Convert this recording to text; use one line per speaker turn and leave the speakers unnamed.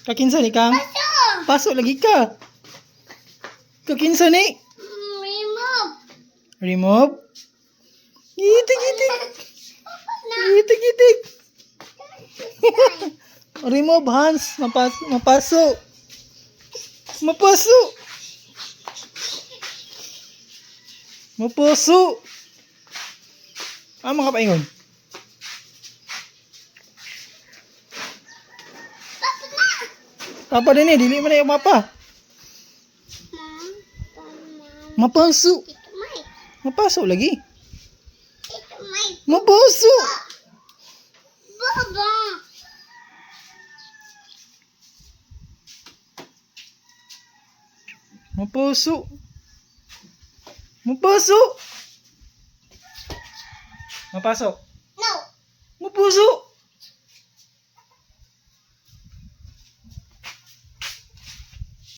Kakinsa ni kang?
Paso.
Paso lagi ka. Kakinsa ni?
Remove.
Remove. Gitik.
Na.
Gitik. Remove Hans. Mapaso. Mapaso. Mga paingon.
Paso na.
Papa din eh. Dili man na yung mapa.
Mom.
Mapaso.
Ito may.
Mapaso lagi.
Ito may.
Mapaso.
Baba.
Mapaso. Mapaso. Mapasok.
No.
Mapuso.